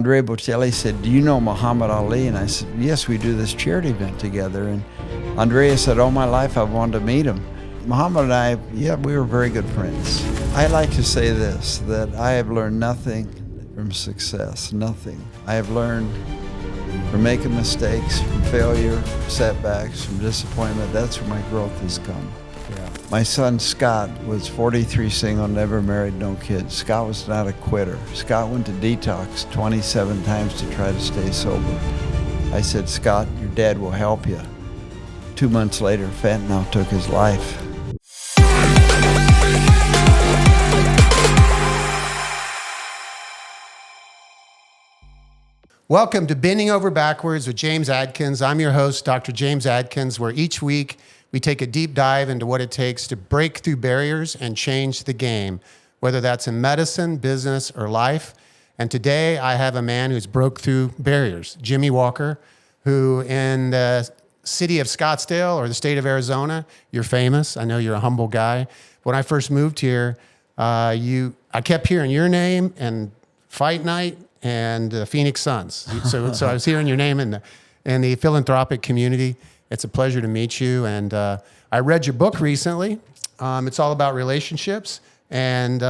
Andre Bocelli said, "Do you know Muhammad Ali?" And I said, "Yes, we do this charity event together." And Andrea said, "All my life I've wanted to meet him." Muhammad and I, we were very good friends. I like to say this, that I have learned nothing from success, nothing. I have learned from making mistakes, from failure, from setbacks, from disappointment. That's where my growth has come. My son Scott was 43, single, never married, no kids. Scott was not a quitter. Scott went to detox 27 times to try to stay sober. I said, "Scott, your dad will help you." 2 months later, fentanyl took his life. Welcome to Bending Over Backwards with James Adkins. I'm your host, Dr. James Adkins, where each week we take a deep dive into what it takes to break through barriers and change the game, whether that's in medicine, business, or life. And today I have a man who's broke through barriers, Jimmy Walker, who in the city of Scottsdale or the state of Arizona, you're famous. I know you're a humble guy. When I first moved here, I kept hearing your name and Fight Night and Phoenix Suns. So I was hearing your name in the philanthropic community. It's a pleasure to meet you. And I read your book recently. It's all about relationships, and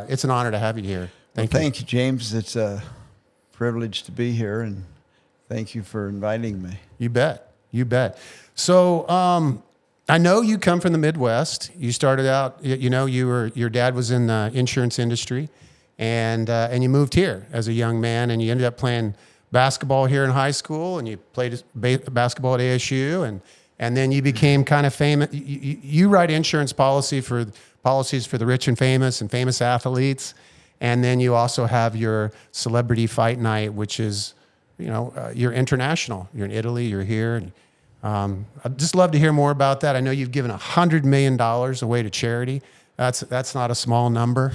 it's an honor to have you here. Thank you. Thank you, James. It's a privilege to be here, and thank you for inviting me. You bet. You bet. So I know you come from the Midwest. You started out, your dad was in the insurance industry, and you moved here as a young man, and you ended up playing basketball here in high school, and you played basketball at ASU, and then you became kind of famous. You write insurance policies for the rich and famous athletes, and then you also have your celebrity fight night, which is, you're international. You're in Italy. You're here. And, I'd just love to hear more about that. I know you've given $100 million away to charity. That's not a small number.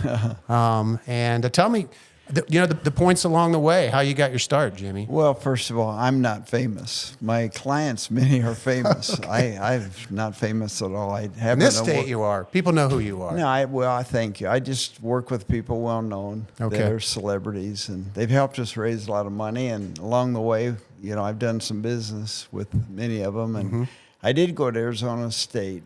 And tell me, the points along the way, how you got your start, Jimmy. Well, first of all, I'm not famous. My clients, many are famous. Okay. I'm not famous at all. I haven't. In this state, you are. People know who you are. No, I thank you. I just work with people well known. Okay. They're celebrities, and they've helped us raise a lot of money. And along the way, I've done some business with many of them. And I did go to Arizona State.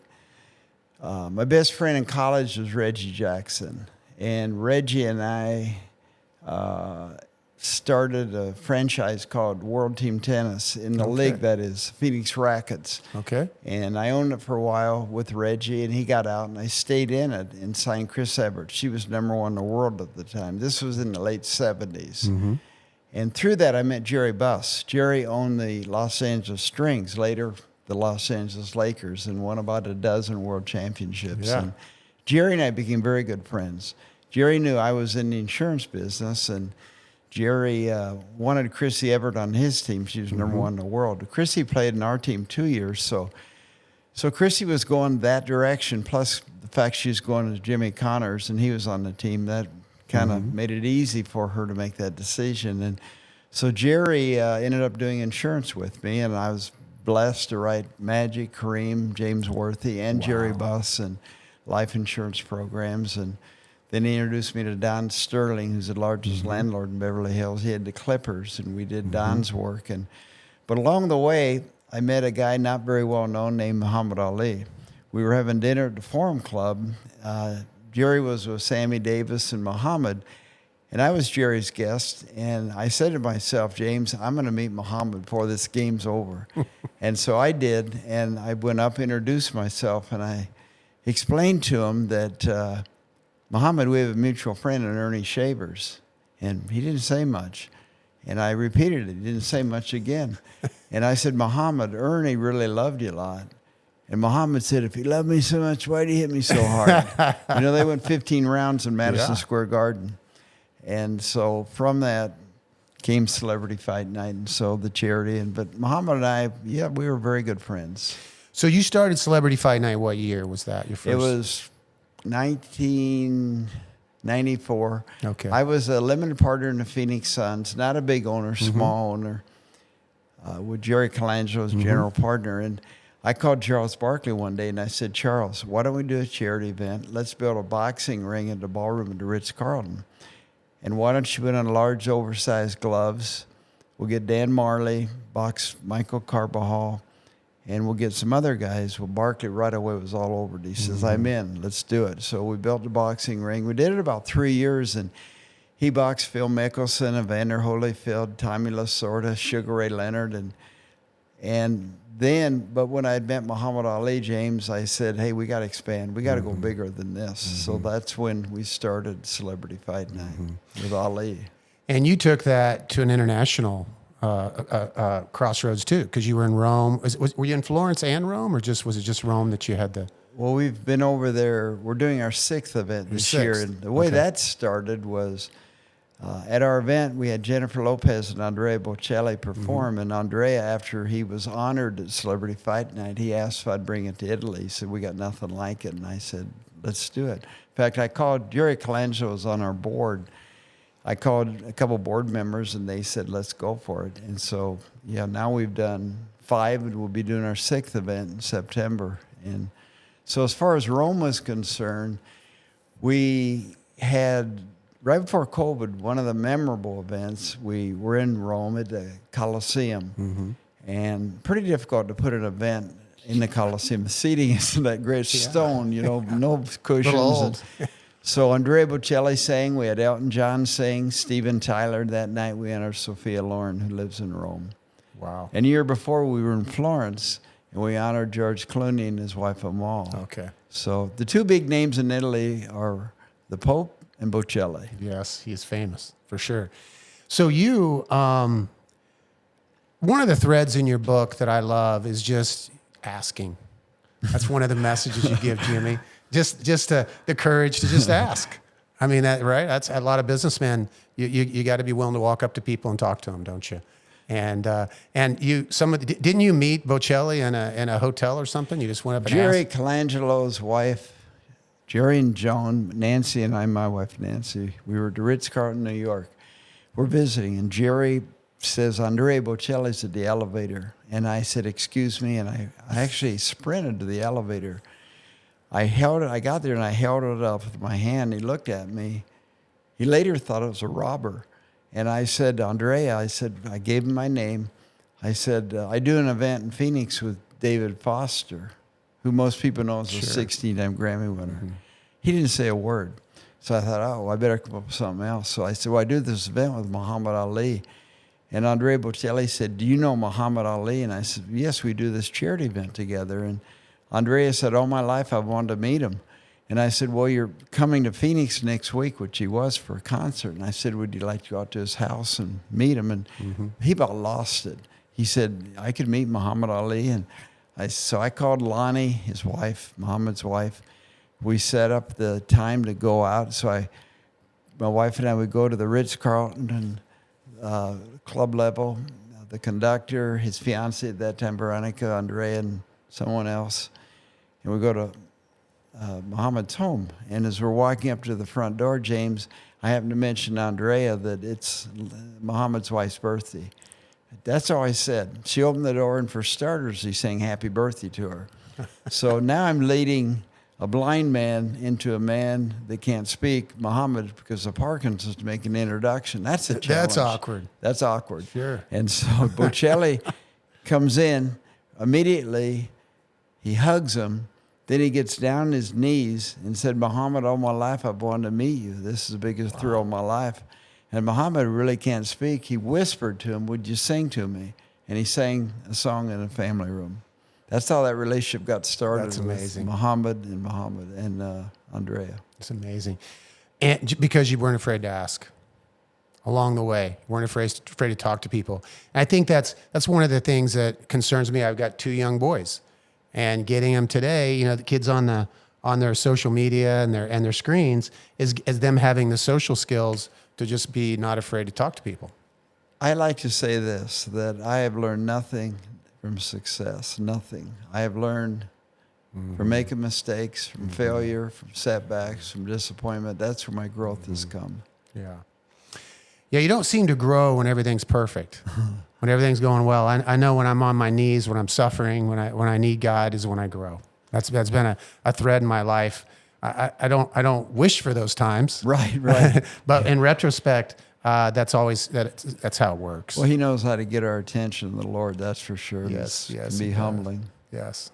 My best friend in college was Reggie Jackson, and Reggie and I started a franchise called World Team Tennis in the league that is Phoenix Rackets. Okay. And I owned it for a while with Reggie, and he got out, and I stayed in it and signed Chris Evert. She was #1 in the world at the time. This was in the late 70s. And through that, I met Jerry Buss. Jerry owned the Los Angeles Strings, later the Los Angeles Lakers, and won about a dozen world championships. Yeah. And Jerry and I became very good friends. Jerry knew I was in the insurance business, and Jerry wanted Chrissy Evert on his team. She was #1 in the world. Chrissy played in our team 2 years, so Chrissy was going that direction, plus the fact she was going to Jimmy Connors, and he was on the team. That kind of made it easy for her to make that decision. And so Jerry ended up doing insurance with me, and I was blessed to write Magic, Kareem, James Worthy, and Jerry Buss, and life insurance programs. And then he introduced me to Don Sterling, who's the largest landlord in Beverly Hills. He had the Clippers, and we did Don's work. But along the way, I met a guy not very well known named Muhammad Ali. We were having dinner at the Forum Club. Jerry was with Sammy Davis and Muhammad, and I was Jerry's guest. And I said to myself, "James, I'm going to meet Muhammad before this game's over." And so I did, and I went up, introduced myself, and I explained to him that Muhammad, we have a mutual friend in Ernie Shavers. And he didn't say much. And I repeated it. He didn't say much again. And I said, "Muhammad, Ernie really loved you a lot." And Muhammad said, "If he loved me so much, why'd he hit me so hard?" They went 15 rounds in Madison Square Garden. And so from that came Celebrity Fight Night, and so the charity. But Muhammad and I, we were very good friends. So you started Celebrity Fight Night. What year was that? Your first? It was 1994. Okay. I was a limited partner in the Phoenix Suns, not a big owner, small owner, with Jerry Colangelo as general partner. And I called Charles Barkley one day, and I said, "Charles, why don't we do a charity event? Let's build a boxing ring at the ballroom at the Ritz-Carlton." And why don't you put on large, oversized gloves? We'll get Dan Marley, box Michael Carbajal, and we'll get some other guys. Well, Barkley right away was all over it. He says, I'm in. Let's do it. So we built a boxing ring. We did it about 3 years, and he boxed Phil Mickelson, Evander Holyfield, Tommy Lasorda, Sugar Ray Leonard, and then, but when I met Muhammad Ali, James, I said, hey, we got to expand. We got to go bigger than this. So that's when we started Celebrity Fight Night with Ali. And you took that to an international crossroads too, because you were in Rome. Were you in Florence and Rome, or was it just Rome that you had the? Well, we've been over there. We're doing our 6th event this year. And the way that started was at our event, we had Jennifer Lopez and Andrea Bocelli perform. And Andrea, after he was honored at Celebrity Fight Night, he asked if I'd bring it to Italy. He said, we got nothing like it. And I said, let's do it. In fact, I called, Jerry Colangelo was on our board. I called a couple board members, and they said, let's go for it. And so, yeah, now we've done 5, and we'll be doing our 6th event in September. And so as far as Rome was concerned, we had, right before COVID, one of the memorable events, we were in Rome at the Colosseum. And pretty difficult to put an event in the Colosseum. The seating isn't that great. Stone, you know, no cushions. So Andrea Bocelli sang. We had Elton John sing. Steven Tyler. That night we honored Sophia Loren, who lives in Rome. Wow. And a year before, we were in Florence, and we honored George Clooney and his wife Amal. Okay. So the 2 big names in Italy are the Pope and Bocelli. Yes, he is famous for sure. So you, one of the threads in your book that I love is just asking. That's one of the messages you give, Jimmy. Just the courage to just ask. I mean, right? That's a lot of businessmen. You got to be willing to walk up to people and talk to them, don't you? And you, didn't you meet Bocelli in a hotel or something? You just went up and Jerry asked? Colangelo's wife, Jerry and Joan, Nancy and I, my wife Nancy, we were at the Ritz-Carlton, New York. We're visiting, and Jerry says, Andrea Bocelli's at the elevator. And I said, excuse me, and I actually sprinted to the elevator. I got there and I held it up with my hand. He looked at me. He later thought it was a robber. And I said, Andrea, I gave him my name. I said, I do an event in Phoenix with David Foster, who most people know is a 16-time Grammy winner. He didn't say a word. So I thought, oh, I better come up with something else. So I said, well, I do this event with Muhammad Ali. And Andrea Bocelli said, do you know Muhammad Ali? And I said, yes, we do this charity event together. And Andrea said, all my life I've wanted to meet him. And I said, well, you're coming to Phoenix next week, which he was, for a concert. And I said, would you like to go out to his house and meet him? And he about lost it. He said, I could meet Muhammad Ali. And so I called Lonnie, his wife, Muhammad's wife. We set up the time to go out. So my wife and I would go to the Ritz-Carlton club level, the conductor, his fiancée at that time, Veronica, Andrea, and someone else. And we go to Muhammad's home. And as we're walking up to the front door, James, I happened to mention to Andrea that it's Muhammad's wife's birthday. That's all I said. She opened the door, and for starters, he sang happy birthday to her. So now I'm leading a blind man into a man that can't speak, Muhammad, because of Parkinson's, to make an introduction. That's a challenge. That's awkward. That's awkward. Sure. And so Bocelli comes in immediately. He hugs him. Then he gets down on his knees and said, Muhammad, all my life I've wanted to meet you. This is the biggest thrill of my life. And Muhammad really can't speak. He whispered to him, would you sing to me? And he sang a song in a family room. That's how that relationship got started. That's amazing. With Muhammad and Andrea. It's amazing. And because you weren't afraid to ask along the way. You weren't afraid to talk to people. And I think that's one of the things that concerns me. I've got 2 young boys. And getting them today, you know, the kids on their social media and their screens is them having the social skills to just be not afraid to talk to people. I like to say this, that I have learned nothing from success, nothing. I have learned from making mistakes, from failure, from setbacks, from disappointment. That's where my growth has come. Yeah. Yeah, you don't seem to grow when everything's perfect. When everything's going well. I know when I'm on my knees, when I'm suffering, when I need God is when I grow. That's been a thread in my life. I don't wish for those times. Right, right. But in retrospect, that's how it works. Well, he knows how to get our attention, the Lord, that's for sure. Yes, It yes, can be he does. humbling. Yes,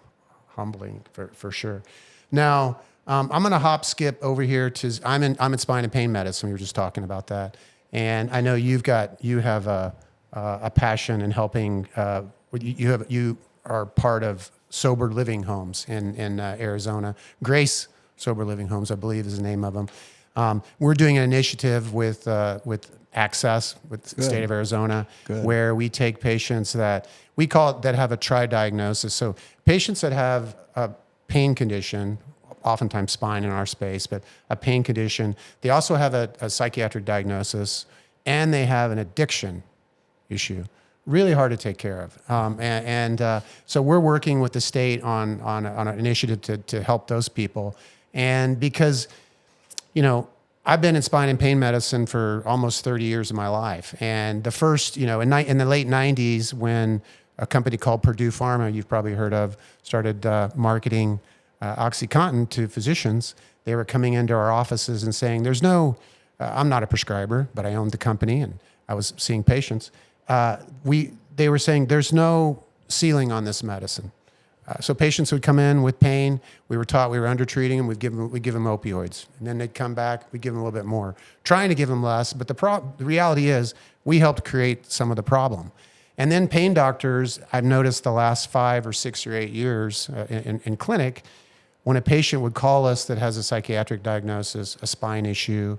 humbling for sure. Now, I'm going to hop skip over here to I'm in spine and pain medicine. We were just talking about that, and I know you have a passion in helping. You are part of sober living homes in Arizona. Grace Sober Living Homes, I believe, is the name of them. We're doing an initiative with Access with the state of Arizona, where we take patients that we call it that have a tri-diagnosis. So patients that have a pain condition, oftentimes spine in our space, but a pain condition. They also have a psychiatric diagnosis, and they have an addiction issue. Really hard to take care of. So we're working with the state on an initiative to help those people. And because, I've been in spine and pain medicine for almost 30 years of my life. And the first, in the late 90s, when a company called Purdue Pharma, you've probably heard of, started marketing OxyContin to physicians, they were coming into our offices and saying, I'm not a prescriber, but I owned the company and I was seeing patients. They were saying there's no ceiling on this medicine. So patients would come in with pain. We were taught we were under-treating them. We'd give them opioids. And then they'd come back. We'd give them a little bit more, trying to give them less. But the reality is we helped create some of the problem. And then pain doctors, I've noticed the last 5 or 6 or 8 years in clinic, when a patient would call us that has a psychiatric diagnosis, a spine issue,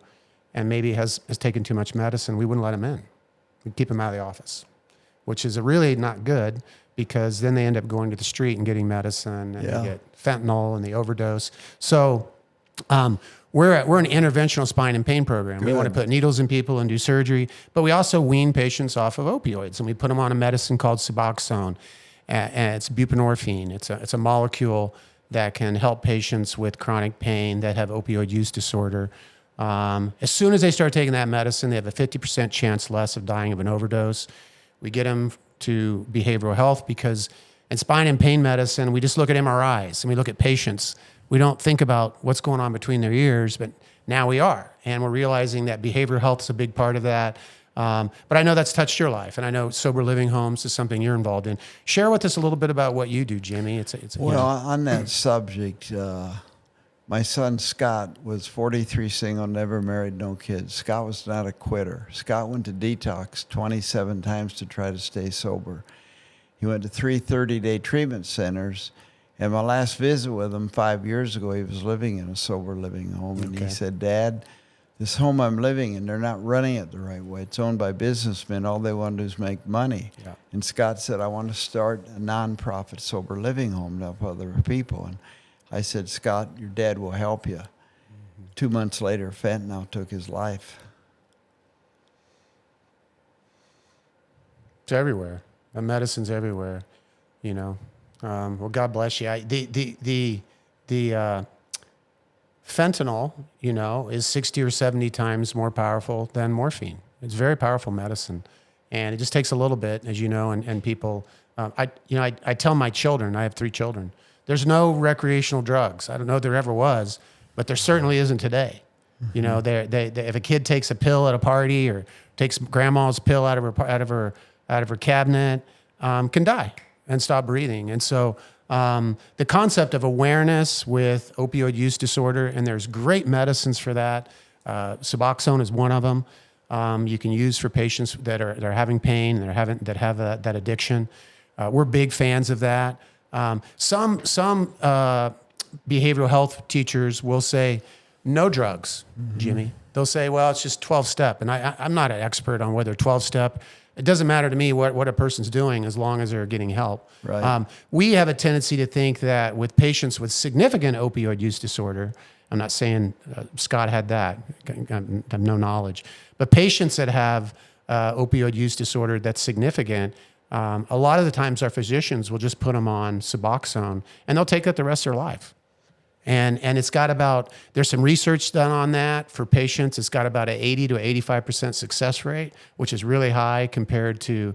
and maybe has taken too much medicine, we wouldn't let them in. We'd keep them out of the office, which is really not good, because then they end up going to the street and getting medicine, and they get fentanyl and they overdose. So we're an interventional spine and pain program. We want to put needles in people and do surgery, but we also wean patients off of opioids, and we put them on a medicine called Suboxone, and it's buprenorphine. It's a molecule that can help patients with chronic pain that have opioid use disorder. As soon as they start taking that medicine, they have a 50% chance less of dying of an overdose. We get them to behavioral health, because in spine and pain medicine, we just look at MRIs and we look at patients. We don't think about what's going on between their ears, but now we are. And we're realizing that behavioral health is a big part of that. But I know that's touched your life, and I know sober living homes is something you're involved in. Share with us a little bit about what you do, Jimmy. On that subject, my son Scott was 43, single, never married, no kids. Scott was not a quitter. Scott went to detox 27 times to try to stay sober. He went to 3 30-day treatment centers. And my last visit with him 5 years ago, he was living in a sober living home. And he said, Dad, this home I'm living in, they're not running it the right way. It's owned by businessmen. All they want to do is make money. Yeah. And Scott said, I want to start a nonprofit sober living home to help other people. And I said, Scott, your dad will help you. 2 months later, fentanyl took his life. It's everywhere. The medicine's everywhere, Well, God bless you. The fentanyl, is 60 or 70 times more powerful than morphine. It's very powerful medicine, and it just takes a little bit, as you know, and people. I tell my children, I have 3 children, there's no recreational drugs. I don't know if there ever was, but there certainly isn't today. Mm-hmm. If a kid takes a pill at a party or takes grandma's pill out of her cabinet, can die and stop breathing. And so the concept of awareness with opioid use disorder, and there's great medicines for that. Suboxone is one of them. You can use for patients that are having pain and that have that addiction. We're big fans of that. Some behavioral health teachers will say no drugs, mm-hmm. Jimmy. They'll say, well, it's just 12-step. And I'm not an expert on whether 12-step. It doesn't matter to me what a person's doing as long as they're getting help. Right. We have a tendency to think that with patients with significant opioid use disorder, I'm not saying Scott had that, I have no knowledge, but patients that have opioid use disorder that's significant, a lot of the times our physicians will just put them on Suboxone, and they'll take it the rest of their life. And there's some research done on that for patients. It's got about an 80 to 85% success rate, which is really high compared to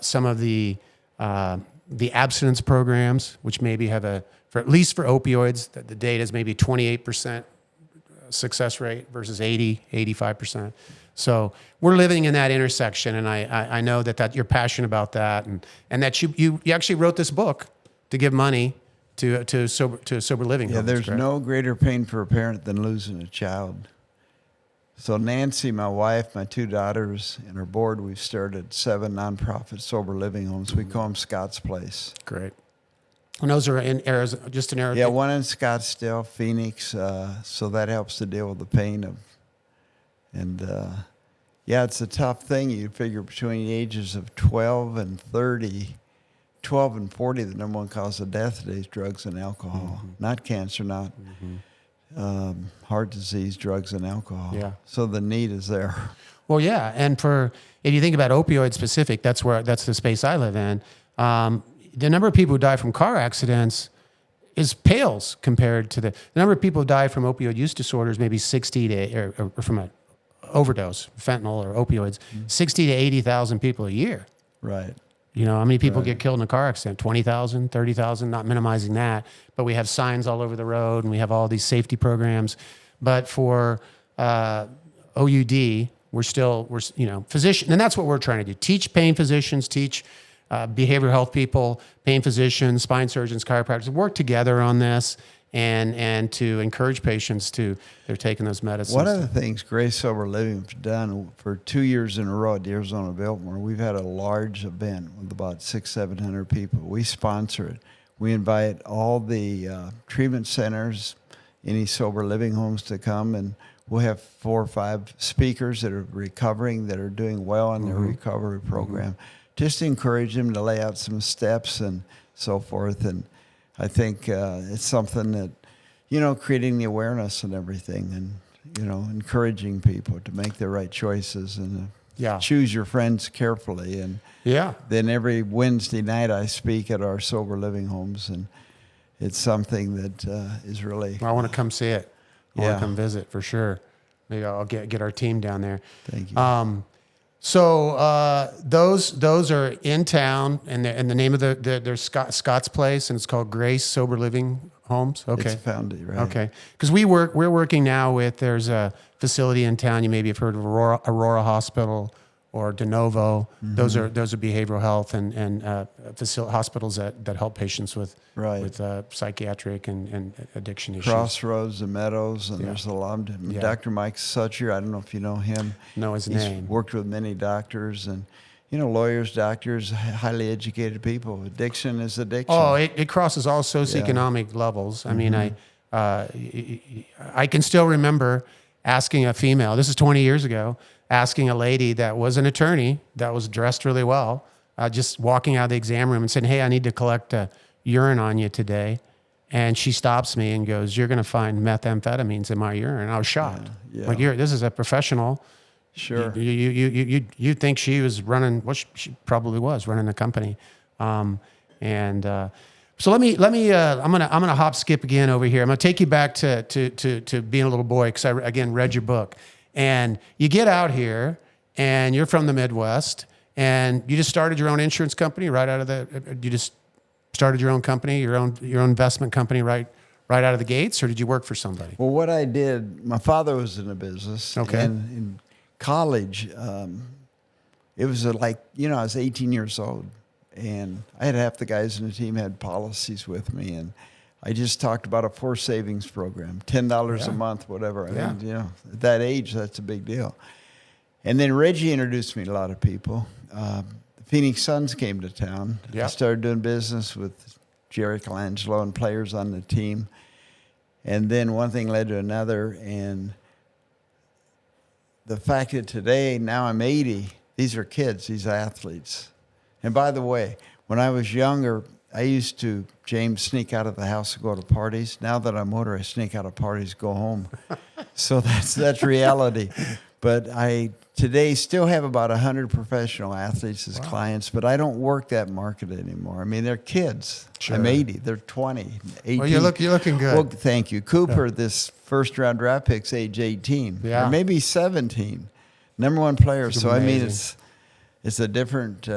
some of the abstinence programs, which maybe have a for at least for opioids, the data is maybe 28% success rate versus 85%. So we're living in that intersection, and I know that you're passionate about that, and that you actually wrote this book to give money to sober living. Yeah, homes, there's correct? no greater pain for a parent than losing a child. So Nancy, my wife, my 2 daughters, and our board, we've started 7 nonprofit sober living homes. We call them Scott's Place. Great. And those are in Arizona, just in Arizona. Yeah, one in Scottsdale, Phoenix. So that helps to deal with the pain of, and yeah, it's a tough thing. You figure between the ages of 12 and 30, 12 and 40, the number one cause of death today is drugs and alcohol. Not cancer, not heart disease, drugs and alcohol. Yeah. So the need is there. Well, yeah, and if you think about opioid specific, that's the space I live in. The number of people who die from car accidents pales compared to the number of people who die from opioid use disorders, maybe 60 to or from an overdose, fentanyl or opioids, 60 to 80,000 people a year. Right. You know, how many people get killed in a car accident? 20,000, 30,000, not minimizing that. But we have signs all over the road, and we have all these safety programs. But for OUD, we're physician, and that's what we're trying to do. Teach pain physicians, teach behavioral health people, pain physicians, spine surgeons, chiropractors, work together on this and to encourage patients they're taking those medicines. One of the things Grace Sober Living has done for 2 years in a row at the Arizona Biltmore, we've had a large event with about 600-700 people. We sponsor it. We invite all the treatment centers, any sober living homes to come, and we'll have 4 or 5 speakers that are recovering, that are doing well in their recovery program. Just to encourage them to lay out some steps and so forth. And I think it's something that, creating the awareness and everything, and, encouraging people to make the right choices and choose your friends carefully. And then every Wednesday night I speak at our sober living homes, and it's something that is really... I want to come see it. I want Yeah. to come visit for sure. Maybe I'll get our team down there. Thank you. So those are in town, and the name of there's Scott's Place, and it's called Grace Sober Living Homes. Okay, It's founded, right? okay. Because we're working now with, there's a facility in town. You maybe have heard of Aurora Hospital or De Novo. Those are behavioral health and hospitals that help patients with psychiatric and addiction issues. Crossroads and Meadows, and there's a lot of them. Yeah. Dr. Mike Sucher, I don't know if you know him. Know his He's name. worked with many doctors and, lawyers, doctors, highly educated people. Addiction is addiction. Oh, it crosses all socioeconomic levels. I mean, I can still remember asking a female, this is 20 years ago, asking a lady that was an attorney, that was dressed really well, just walking out of the exam room and saying, hey, I need to collect urine on you today. And she stops me and goes, you're going to find methamphetamines in my urine. I was shocked. Yeah. Like, this is a professional. Sure. You think she was running, well, she probably was running a company. So let me. I'm gonna hop skip again over here. I'm gonna take you back to being a little boy, because I again read your book, and you get out here and you're from the Midwest, and you just started your own insurance company you just started your own company, your own investment company right out of the gates, or did you work for somebody? Well, what I did, my father was in a business. Okay. And in college, it was I was 18 years old. And I had half the guys in the team had policies with me, and I just talked about a forced savings program, $10 a month, whatever. I mean, at that age, that's a big deal. And then Reggie introduced me to a lot of people. The Phoenix Suns came to town. Yeah. I started doing business with Jerry Colangelo and players on the team. And then one thing led to another, and the fact that today, now I'm 80, these are kids, these athletes. And by the way, when I was younger, I used to, James, sneak out of the house to go to parties. Now that I'm older, I sneak out of parties, go home. So that's reality. But I today still have about 100 professional athletes as clients, but I don't work that market anymore. I mean, they're kids. Sure. I'm 80. They're 20, 18. Well, you're looking good. Well, thank you. Cooper, this first-round draft pick's age 18. Yeah. Or maybe 17. Number one player. It's so, I mean, amazing. it's a different,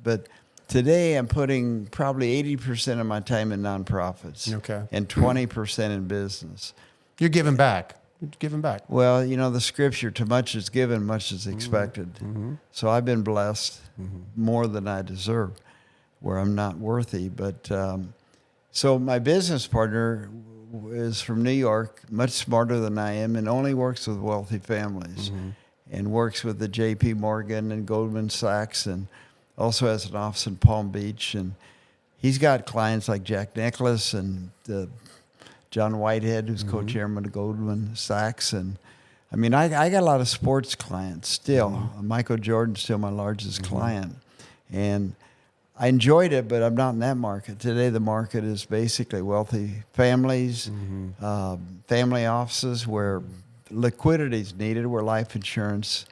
but Today, I'm putting probably 80% of my time in nonprofits. Okay. And 20% in business. You're giving back. You're giving back. Well, the scripture, to much is given, much is expected. Mm-hmm. So I've been blessed more than I deserve, where I'm not worthy. But so my business partner is from New York, much smarter than I am, and only works with wealthy families and works with the J.P. Morgan and Goldman Sachs, and also has an office in Palm Beach. And he's got clients like Jack Nicklaus and John Whitehead, who's co-chairman of Goldman Sachs. And I mean, I got a lot of sports clients still. Michael Jordan's still my largest client. And I enjoyed it, but I'm not in that market. Today, the market is basically wealthy families, family offices where liquidity is needed, where life insurance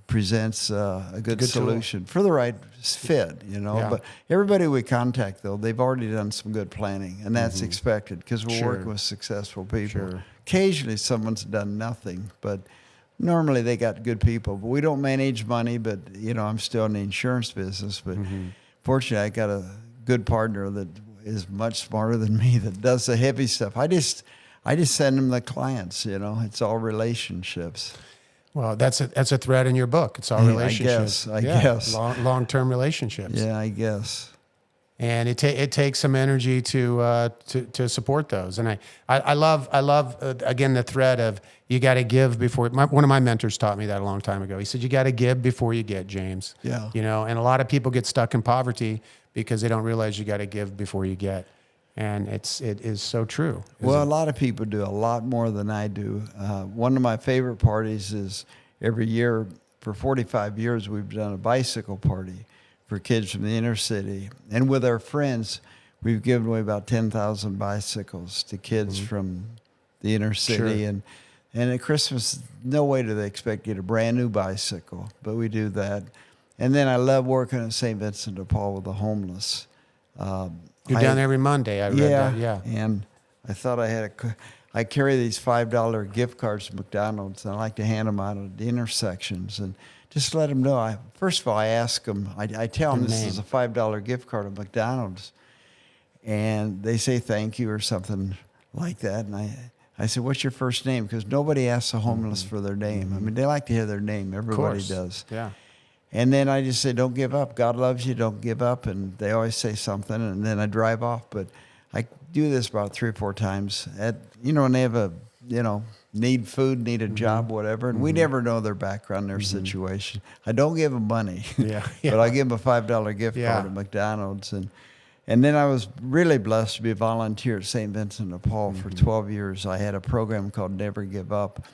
presents a good solution for the right fit, Yeah. But everybody we contact, though, they've already done some good planning, and that's expected because we're working with successful people. Sure. Occasionally, someone's done nothing, but normally they got good people. But we don't manage money, but, I'm still in the insurance business. But fortunately, I got a good partner that is much smarter than me that does the heavy stuff. I just send them the clients, It's all relationships. Well, that's a thread in your book. It's all relationships. I guess. Long-term relationships. Yeah, I guess. And it takes some energy to support those. And I love again the thread of you got to give before. One of my mentors taught me that a long time ago. He said you got to give before you get, James. Yeah. And a lot of people get stuck in poverty because they don't realize you got to give before you get. And it is so true. Well, a lot of people do a lot more than I do. One of my favorite parties is every year for 45 years we've done a bicycle party for kids from the inner city. And with our friends, we've given away about 10,000 bicycles to kids from the inner city. Sure. And at Christmas, no way do they expect to get a brand new bicycle, but we do that. And then I love working at St. Vincent de Paul with the homeless. You're down there every Monday. I read that. Yeah. And I thought I carry these $5 gift cards to McDonald's, and I like to hand them out at the intersections and just let them know. First of all, I ask them, I tell them this is a $5 gift card at McDonald's, and they say thank you or something like that. And I said, what's your first name? Because nobody asks the homeless for their name. I mean, they like to hear their name. Everybody does. Yeah. And then I just say, don't give up. God loves you. Don't give up. And they always say something, and then I drive off. But I do this about 3 or 4 times. When they have need food, need a job, whatever. And we never know their background, their situation. I don't give them money. Yeah. But I give them a $5 gift card at McDonald's. And then I was really blessed to be a volunteer at St. Vincent de Paul for 12 years. I had a program called Never Give Up.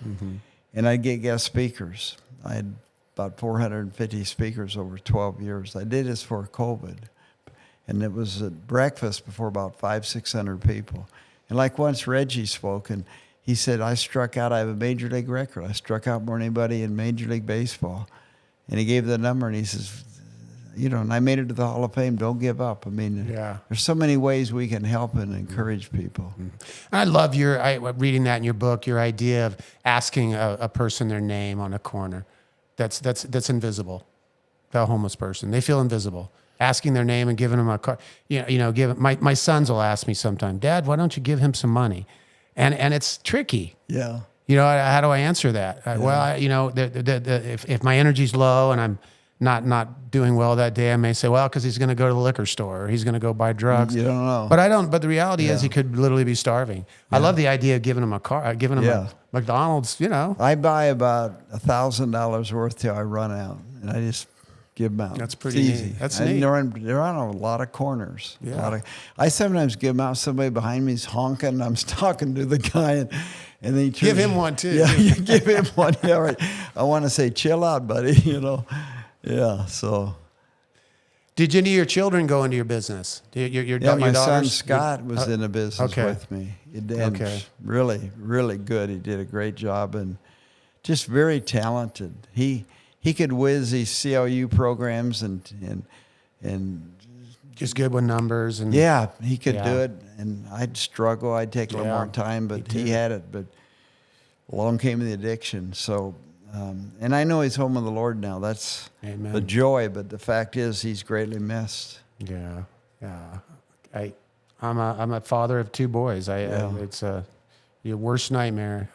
And I'd get guest speakers. I had about 450 speakers over 12 years. I did this for COVID. And it was at breakfast before about 500-600 people. And like once Reggie spoke, and he said, I struck out. I have a major league record. I struck out more than anybody in Major League Baseball. And he gave the number, and he says, and I made it to the Hall of Fame. Don't give up. I mean, there's so many ways we can help and encourage people. I love reading that in your book, your idea of asking a person their name on a corner. That's invisible. The homeless person, they feel invisible. Asking their name and giving them a card. My sons will ask me sometime, Dad, why don't you give him some money? And it's tricky. Yeah. How do I answer that? Well, if my energy's low and I'm not doing well that day, I may say, well, because he's going to go to the liquor store or he's going to go buy drugs. You don't know. But I don't. But the reality is he could literally be starving. I love the idea of giving him a car, giving him a McDonald's, I buy about $1,000 worth till I run out, and I just give them out. That's pretty easy. neat. That's and neat. They're on a lot of corners. Yeah. I sometimes give them out. Somebody behind me is honking. I'm talking to the guy, and then he turns, Give him one too. Yeah, you give him one. Yeah, right. I want to say, chill out, buddy. Yeah. So. Did any of your children go into your business? Your my son daughters? Scott was in the business with me. And really, really good. He did a great job and just very talented. He could whiz these CLU programs and just good with numbers and he could do it. And I'd struggle. I'd take a little more time, but he had it. But along came the addiction. So. And I know he's home with the Lord now. That's Amen. the joy, but the fact is he's greatly missed. Yeah. Yeah. I'm a father of 2 boys. It's your worst nightmare.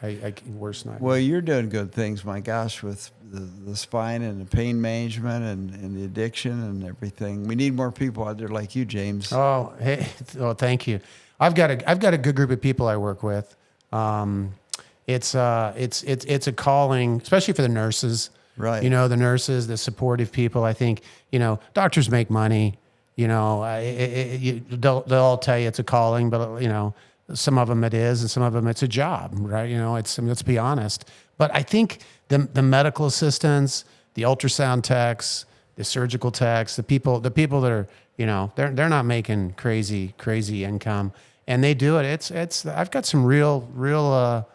Worst nightmare. Well, you're doing good things, my gosh, with the spine and the pain management and the addiction and everything. We need more people out there like you, James. Oh, hey, well, thank you. I've got a good group of people I work with. It's a calling, especially for the nurses. Right. You know, the nurses, the supportive people. I think, doctors make money. They'll all tell you it's a calling, but some of them it is, and some of them it's a job, right? Let's be honest. But I think the medical assistants, the ultrasound techs, the surgical techs, the people that are, they're not making crazy income, and they do it. I've got some real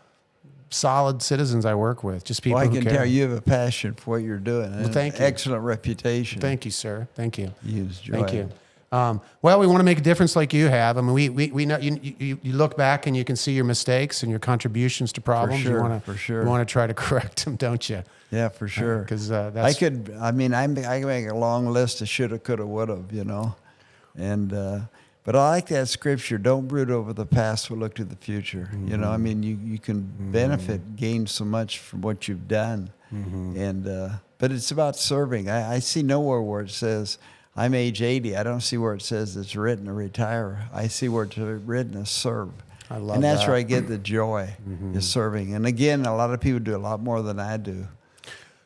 solid citizens I work with, just people Well, I who can care. tell you have a passion for what you're doing. And thank an you. excellent reputation. Thank you, sir. Thank you. You enjoy Thank it. you. Well, we want to make a difference like you have. I mean, we know you look back and you can see your mistakes and your contributions to problems. For sure. You want to try to correct them, don't you? Yeah, for sure. Because I could make a long list of shoulda, coulda, woulda, and but I like that scripture. Don't brood over the past, but look to the future. You can benefit, gain so much from what you've done, and but it's about serving. I see nowhere where it says I'm age 80. I don't see where it says it's written to retire. I see where it's written to serve. I love and that's that. where I get the joy is serving. And again, a lot of people do a lot more than I do.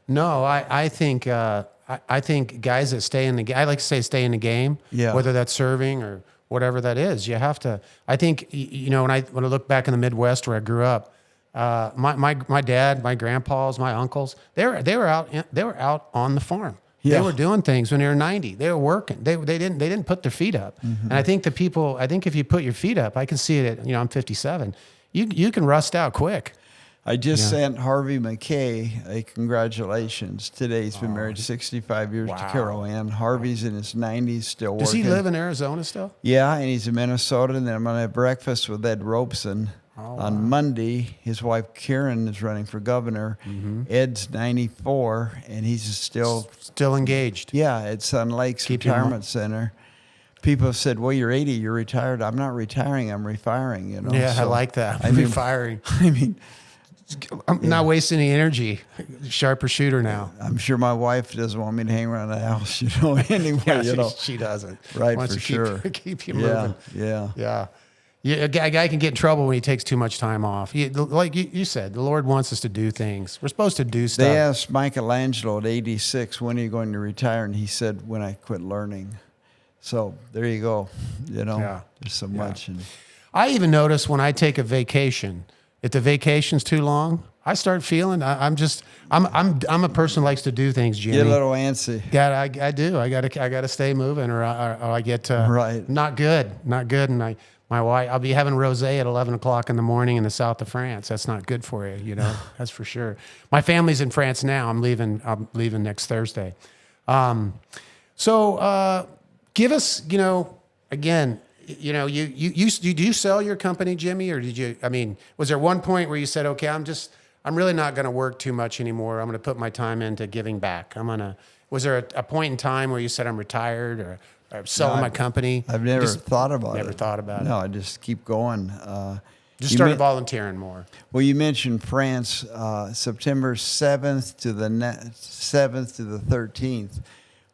No, I think guys that stay in the I like to say stay in the game. Yeah. Whether that's serving or whatever that is, you have to. I think when I look back in the Midwest where I grew up, my dad, my grandpas, my uncles, they were out on the farm. Yeah. They were doing things when they were 90. They were working. They didn't put their feet up. And I think if you put your feet up, I can see it at, I'm 57. You can rust out quick. I just sent Harvey McKay a congratulations. Today he's been married 65 years to Carol Ann. Harvey's in his 90s, still working. Does he live in Arizona still? Yeah, and he's in Minnesota. And then I'm going to have breakfast with Ed Robeson on Monday. His wife Karen is running for governor. Ed's 94, and he's still engaged. Yeah, at Sun Lakes Retirement Center. People have said, well, you're 80, you're retired. I'm not retiring, I'm refiring, Yeah, So, I like that. Refiring. I mean, I'm not wasting any energy. Sharper shooter now. I'm sure my wife doesn't want me to hang around the house, anyway, She doesn't. Right, Wants for to sure. Keep you moving. Yeah. Yeah, a guy can get in trouble when he takes too much time off. Like you said, the Lord wants us to do things. We're supposed to do stuff. They asked Michelangelo at 86, when are you going to retire? And he said, when I quit learning. So there you go. There's so much. And I even notice when I take a vacation, if the vacation's too long, I start feeling I'm a person who likes to do things, Jimmy. get a little antsy. Yeah, I do. I gotta stay moving, or I get Right. not good. And my wife, I'll be having rosé at 11 o'clock in the morning in the south of France. That's not good for you, That's for sure. My family's in France now. I'm leaving next Thursday. So give us, again, do you sell your company, Jimmy, or did you? I mean, was there one point where you said, okay, I'm really not going to work too much anymore. I'm going to put my time into giving back. Was there a point in time where you said I'm retired or selling my company? I've never thought about it. Never thought about it. No, I just keep going. Just started volunteering more. Well, you mentioned France, September 7th to the 7th to the 13th.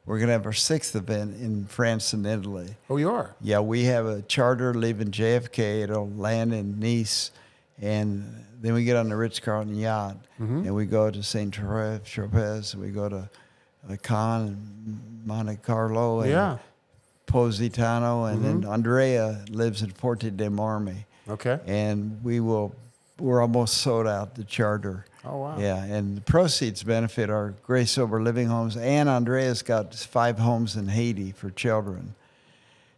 We're going to have our 6th event in France and Italy. Oh, you are? Yeah, we have a charter leaving JFK. It'll land in Nice, and then we get on the Ritz-Carlton yacht, and we go to St. Tropez. We go to Cannes and Monte Carlo and Positano, and then Andrea lives in Forte dei Marmi. Okay. And we're almost sold out the charter. Oh, wow. Yeah, and the proceeds benefit our Grace Sober Living Homes. And Andrea's got 5 homes in Haiti for children.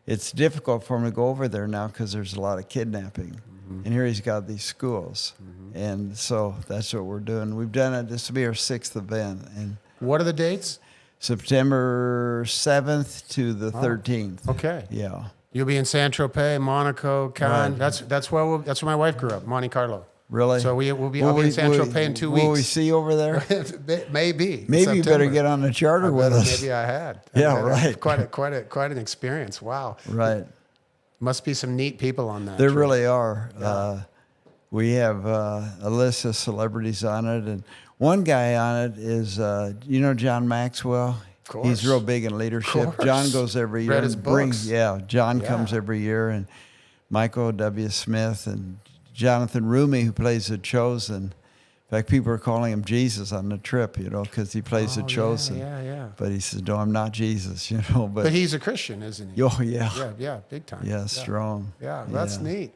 It's difficult for him to go over there now because there's a lot of kidnapping. And here he's got these schools. And so that's what we're doing. We've done it. This will be our 6th event. And what are the dates? September 7th to the 13th. Okay. Yeah. You'll be in Saint-Tropez, Monaco, Cannes. Right. That's where my wife grew up, Monte Carlo. Really? So I'll be in San Tropez in 2 weeks. Will we see you over there? Maybe. Maybe you better get on the charter with us. Maybe I had. Yeah, I right. Quite an experience. Wow. Right. Must be some neat people on that. There trip. really are. Yeah. We have a list of celebrities on it, and one guy on it is John Maxwell. Of course. He's real big in leadership. Of course. John goes every year. Read his books. John Yeah. comes every year, and Michael W. Smith and Jonathan Rumi, who plays The Chosen. In fact, people are calling him Jesus on the trip, because he plays The Chosen. Yeah. But he says, "No, I'm not Jesus," But he's a Christian, isn't he? Oh yeah. Yeah, big time. Yeah, strong. Yeah, that's neat.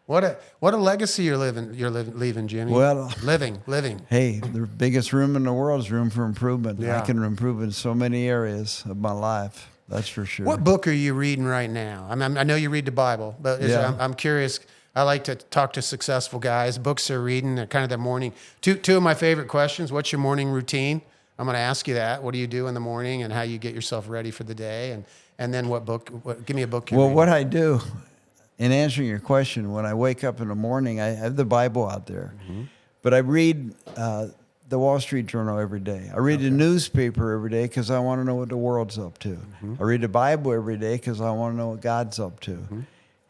What a legacy you're leaving, Jimmy. Well, living. Hey, the biggest room in the world is room for improvement. Yeah. I can improve in so many areas of my life. That's for sure. What book are you reading right now? I know you read the Bible, but I'm curious. I like to talk to successful guys. Books they're reading, they're kind of their morning. Two of my favorite questions. What's your morning routine? I'm going to ask you that. What do you do in the morning and how you get yourself ready for the day? And then what book? Give me a book. Well, what I do in answering your question, when I wake up in the morning, I have the Bible out there. Mm-hmm. But I read the Wall Street Journal every day. I read the newspaper every day because I want to know what the world's up to. Mm-hmm. I read the Bible every day because I want to know what God's up to. Mm-hmm.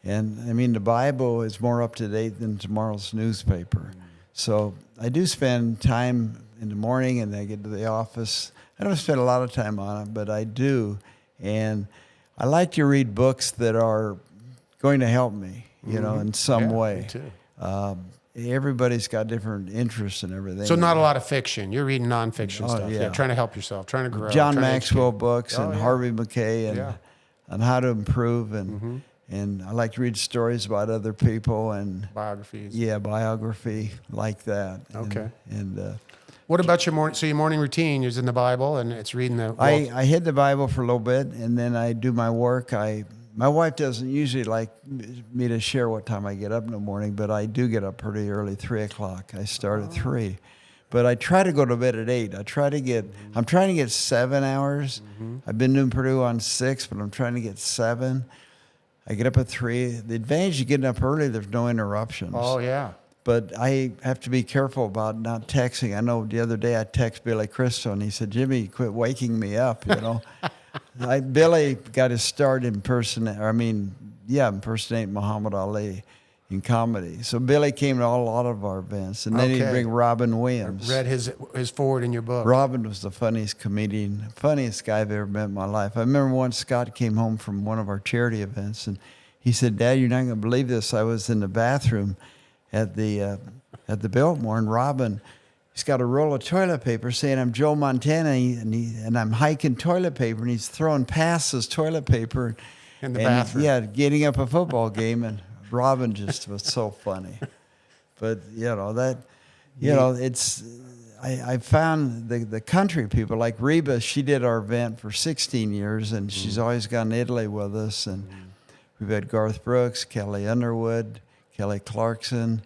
And the Bible is more up to date than tomorrow's newspaper. Mm-hmm. So I do spend time in the morning, and then I get to the office. I don't spend a lot of time on it, but I do. And I like to read books that are going to help me, in some way. Me too. Everybody's got different interests and everything. So not a lot of fiction. You're reading nonfiction stuff. Yeah. Trying to help yourself, trying to grow. John Maxwell books and Harvey Mackay and on how to improve and I like to read stories about other people and biographies. Yeah, biography like that. Okay. And what about your morning? So your morning routine is in the Bible and it's reading the. I hit the Bible for a little bit and then I do my work. My wife doesn't usually like me to share what time I get up in the morning, but I do get up pretty early, 3 o'clock. I start at 3. But I try to go to bed at 8. I'm trying to get 7 hours. Mm-hmm. I've been doing Purdue on 6, but I'm trying to get 7. I get up at 3. The advantage of getting up early, there's no interruptions. Oh, yeah. But I have to be careful about not texting. I know the other day I texted Billy Crystal, and he said, "Jimmy, quit waking me up," Billy got his start impersonating Muhammad Ali in comedy. So Billy came to a lot of our events, and then he'd bring Robin Williams. I read his forward in your book. Robin was the funniest comedian, funniest guy I've ever met in my life. I remember once Scott came home from one of our charity events, and he said, "Dad, you're not going to believe this. I was in the bathroom at the Biltmore, and Robin, he's got a roll of toilet paper saying I'm Joe Montana, and I'm hiking toilet paper, and he's throwing passes toilet paper in the bathroom. Yeah, getting up a football game, and Robin just was so funny. But it's I found the country people like Reba. She did our event for 16 years, and she's always gone to Italy with us, and we've had Garth Brooks, Kelly Underwood, Kelly Clarkson.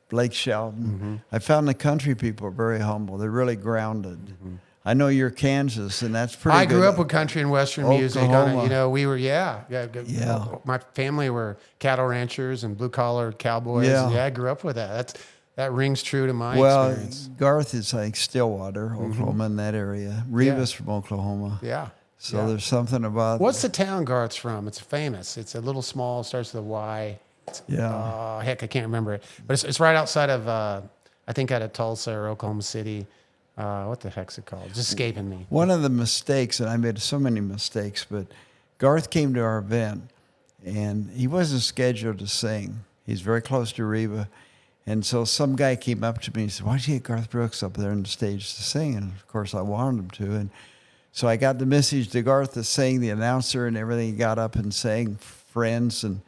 Blake Shelton. Mm-hmm. I found the country people are very humble. They're really grounded. Mm-hmm. I know you're Kansas, and that's pretty good. I grew up with country and Western music. We were, my family were cattle ranchers and blue-collar cowboys. Yeah, I grew up with that. That rings true to my experience. Garth is like Stillwater, Oklahoma, in that area. Reba's from Oklahoma. Yeah. So there's something about... What's the town Garth's from? It's famous. It's a little small, starts with a Y. Heck, I can't remember it. But it's right outside of, I think out of Tulsa or Oklahoma City. What the heck's it called? It's escaping me. One of the mistakes, and I made so many mistakes, but Garth came to our event, and he wasn't scheduled to sing. He's very close to Reba. And so some guy came up to me and said, "Why don't you get Garth Brooks up there on the stage to sing?" And, of course, I wanted him to. And so I got the message to Garth to sing, the announcer and everything. He got up and sang Friends, and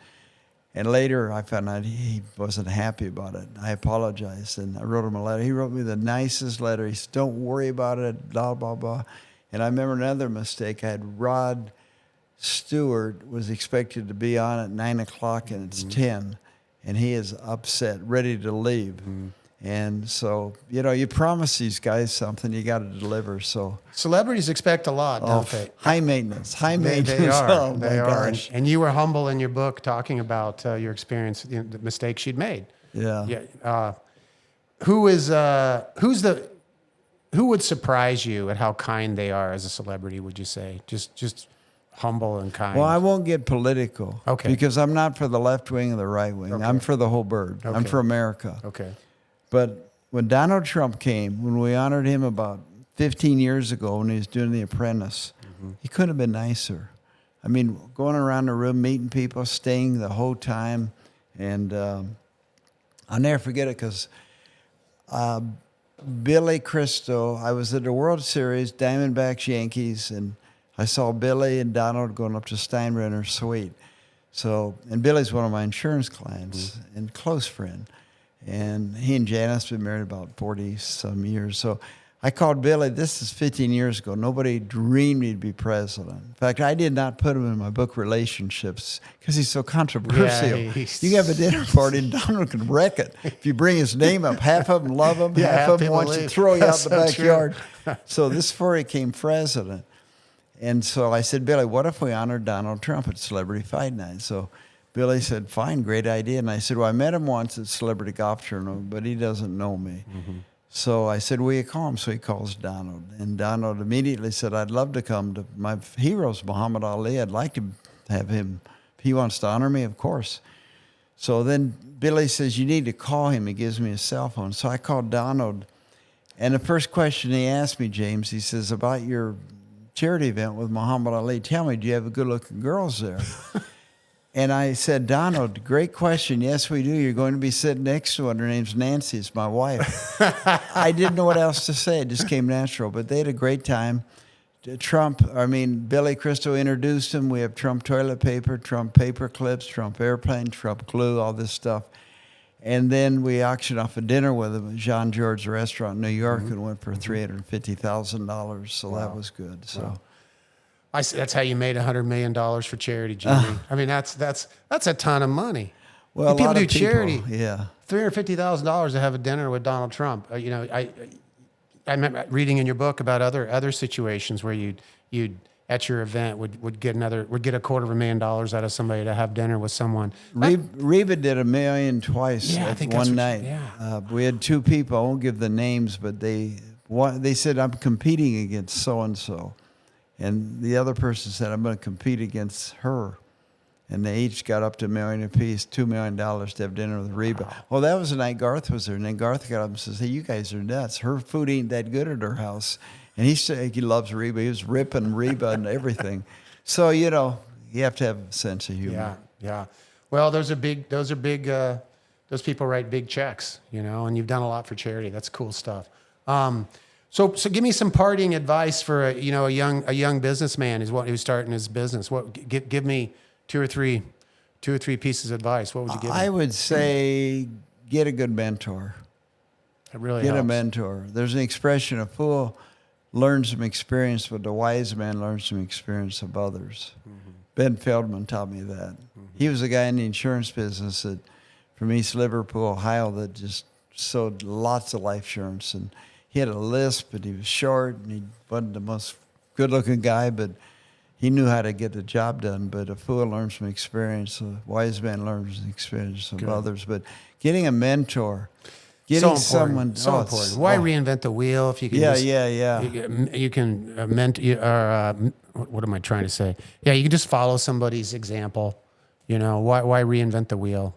later I found out he wasn't happy about it. I apologized, and I wrote him a letter. He wrote me the nicest letter. He said, "Don't worry about it, blah, blah, blah." And I remember another mistake. I had Rod Stewart was expected to be on at 9 o'clock, and it's 10. And he is upset, ready to leave. And so, you promise these guys something, you got to deliver. So Celebrities expect a lot, don't they? high maintenance, high They maintenance. are. Oh They my are. gosh. And you were humble in your book talking about your experience, the mistakes you'd made. Yeah. Yeah. Who would surprise you at how kind they are as a celebrity? Would you say just humble and kind? Well, I won't get political. Okay. Because I'm not for the left wing or the right wing. Okay. I'm for the whole bird. I'm Okay. for America. Okay. But when Donald Trump came, when we honored him about 15 years ago when he was doing The Apprentice, he couldn't have been nicer. I mean, going around the room, meeting people, staying the whole time. And I'll never forget it because Billy Crystal, I was at the World Series, Diamondbacks, Yankees, and I saw Billy and Donald going up to Steinbrenner's suite. So, and Billy's one of my insurance clients and close friend. And he and Janice been married about 40-some years. So I called Billy. This is 15 years ago. Nobody dreamed he'd be president. In fact, I did not put him in my book, Relationships, because he's so controversial. Yeah, you have a dinner party, and Donald can wreck it. If you bring his name up, half of them love him, half of them people want you to leave. throw you out the That's so backyard. So this is before he came president. And so I said, Billy, what if we honored Donald Trump at Celebrity Fight Night? So Billy said, fine, great idea. And I said, well, I met him once at Celebrity Golf Tournament, but he doesn't know me. So I said, will you call him? So he calls Donald. And Donald immediately said, I'd love to come to my heroes, Muhammad Ali. I'd like to have him. If he wants to honor me, of course. So then Billy says, you need to call him. He gives me his cell phone. So I called Donald. And the first question he asked me, James, he says, about your charity event with Muhammad Ali, tell me, do you have good-looking girls there? And I said, Donald, great question. Yes, we do. You're going to be sitting next to one. Her name's Nancy. It's my wife. I didn't know what else to say. It just came natural. But they had a great time. Billy Crystal introduced him. We have Trump toilet paper, Trump paper clips, Trump airplane, Trump glue, all this stuff. And then we auctioned off a dinner with him at Jean Georges restaurant in New York and went for $350,000. So that was good. So. Wow. That's how you made $100 million for charity, Jimmy. I mean, that's a ton of money. Well, When people a lot do of people, charity. yeah. $350,000 to have a dinner with Donald Trump. I remember reading in your book about other situations where you'd at your event would get a $250,000 out of somebody to have dinner with someone. Reba did $1 million twice Yeah, I at think that's one what night. yeah. We had two people. I won't give the names, but they said, I'm competing against so-and-so. And the other person said, I'm going to compete against her. And they each got up to $1 million apiece, $2 million to have dinner with Reba. Wow. Well, that was the night Garth was there. And then Garth got up and says, hey, you guys are nuts. Her food ain't that good at her house. And he said he loves Reba. He was ripping Reba and everything. So, you have to have a sense of humor. Yeah. Well, those people write big checks, and you've done a lot for charity. That's cool stuff. So give me some parting advice for a young businessman who's starting his business. Give me two or three pieces of advice. What would you give him? I would say get a good mentor. It really Get helps. a mentor. There's an expression: a fool learns from experience, but the wise man learns from experience of others. Ben Feldman taught me that. He was a guy in the insurance business from East Liverpool, Ohio, that just sold lots of life insurance. And he had a lisp, but he was short, and he wasn't the most good-looking guy, but he knew how to get the job done. But a fool learns from experience. A wise man learns from experience of others. But getting a mentor, getting someone... So important. Why reinvent the wheel if you can You can what am I trying to say? Yeah, you can just follow somebody's example. Why reinvent the wheel?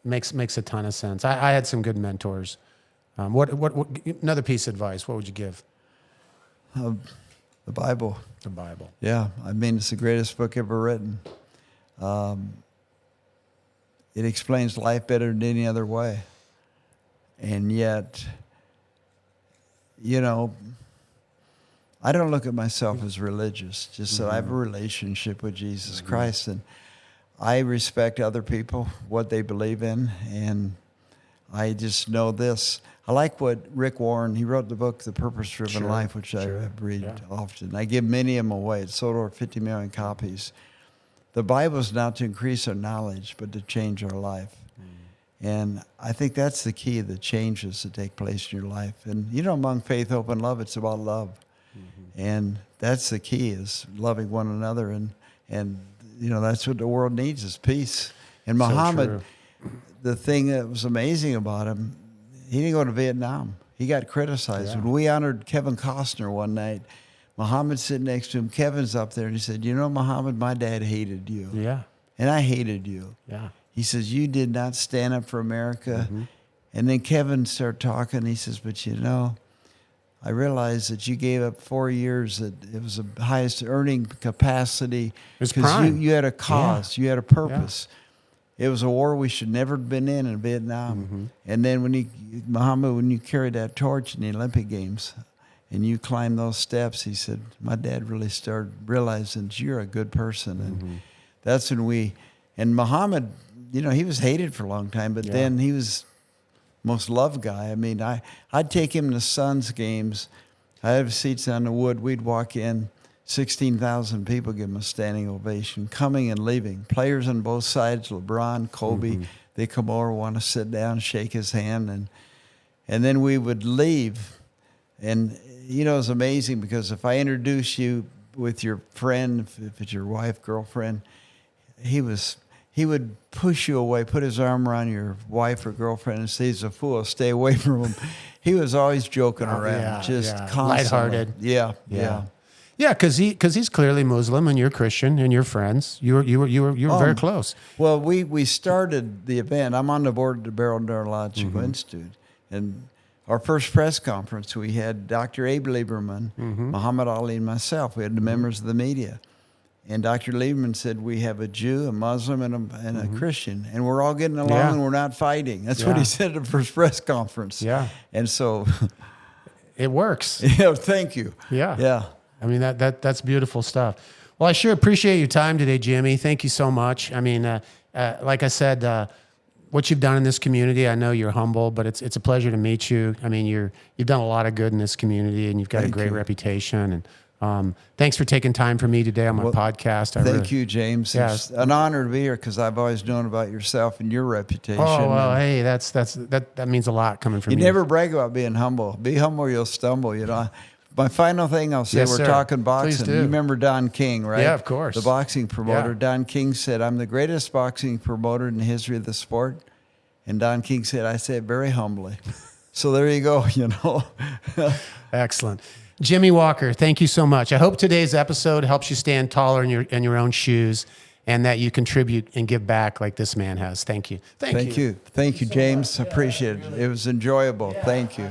Makes a ton of sense. I had some good mentors. What another piece of advice? What would you give? The Bible. The Bible. Yeah, it's the greatest book ever written. It explains life better than any other way. And yet, I don't look at myself as religious, just that I have a relationship with Jesus Christ, and I respect other people, what they believe in, and I just know this. I like what Rick Warren, he wrote the book, The Purpose-Driven Life, which I read often. I give many of them away. It sold over 50 million copies. The Bible is not to increase our knowledge, but to change our life. And I think that's the key of the changes that take place in your life. And, among faith, hope, and love, it's about love. And that's the key, is loving one another. And that's what the world needs, is peace. And Muhammad, the thing that was amazing about him, he didn't go to Vietnam. He got criticized. When we honored Kevin Costner one night, Muhammad's sitting next to him. Kevin's up there, and he said, Muhammad, my dad hated you. Yeah. And I hated you. Yeah. He says, you did not stand up for America. And then Kevin started talking. He says, but I realized that you gave up 4 years, that it was the highest earning capacity. Because you had a cause. You had a purpose. It was a war we should never have been in Vietnam. And then Muhammad, when you carried that torch in the Olympic Games and you climbed those steps, he said, my dad really started realizing that you're a good person. And that's when and Muhammad, he was hated for a long time, but then he was most loved guy. I mean, I'd take him to Suns games. I have seats on the wood. We'd walk in, 16,000 people give him a standing ovation, coming and leaving. Players on both sides, LeBron, Kobe, they come over, want to sit down, shake his hand, and then we would leave. And, it was amazing, because if I introduce you with your friend, if it's your wife, girlfriend, he would push you away, put his arm around your wife or girlfriend and say, he's a fool, stay away from him. He was always joking around, just constantly. Lighthearted. Yeah. Yeah, because he's clearly Muslim and you're Christian and you're friends. You were very close. Well, we started the event. I'm on the board of the Barrel Neurological Institute. And our first press conference, we had Dr. Abe Lieberman, Muhammad Ali, and myself. We had the members of the media. And Dr. Lieberman said, we have a Jew, a Muslim, and a Christian. And we're all getting along and we're not fighting. That's what he said at the first press conference. Yeah. And so... it works. Thank you. Yeah. Yeah. I mean, that's beautiful stuff. Well, I sure appreciate your time today, Jimmy. Thank you so much. I mean, like I said, what you've done in this community, I know you're humble, but it's a pleasure to meet you. I mean, you've done a lot of good in this community, and you've got a great reputation. And thanks for taking time for me today on my podcast. Thank you, James. Yeah. It's an honor to be here, because I've always known about yourself and your reputation. Oh, well, hey, that means a lot coming from you. You never brag about being humble. Be humble or you'll stumble, My final thing I'll say, we're talking boxing. You remember Don King, right? Yeah, of course. The boxing promoter. Yeah. Don King said, I'm the greatest boxing promoter in the history of the sport. And Don King said, I say it very humbly. So there you go, Excellent. Jimmy Walker, thank you so much. I hope today's episode helps you stand taller in your own shoes, and that you contribute and give back like this man has. Thank you. Thank you. Thank you, James. I appreciate it. It was enjoyable. Thank you.